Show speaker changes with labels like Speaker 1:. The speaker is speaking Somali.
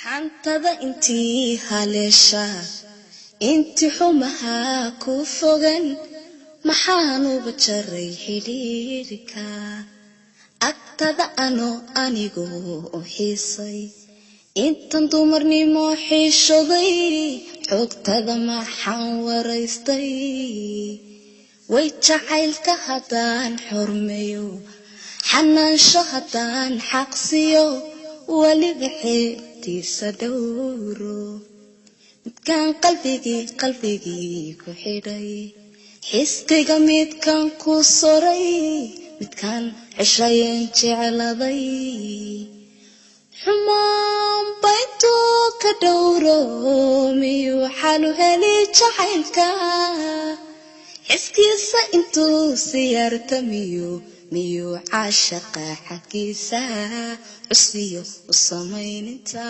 Speaker 1: xantada intii haleesha intii xumaha ku fogan maxaan uba jaray xidhiidhka agtada anigu u xiisay intan dumarnimo xiishoday xogtada maxaan waraystay way jacaylka haddaan xurmeeyo xanaansho haddaan xaqsiyo waliba xeebtiisa dhowro midkaan qalbigii ku xidhay xisqiga midkaan ku soray midkaan ceshayeen jecladay xumaan bayntuu ka dhowro miyuu xalu heli jacaylka xiskiisa intuu siyaarta miyuu caashaqa xaggiisa cusiyo u samayninta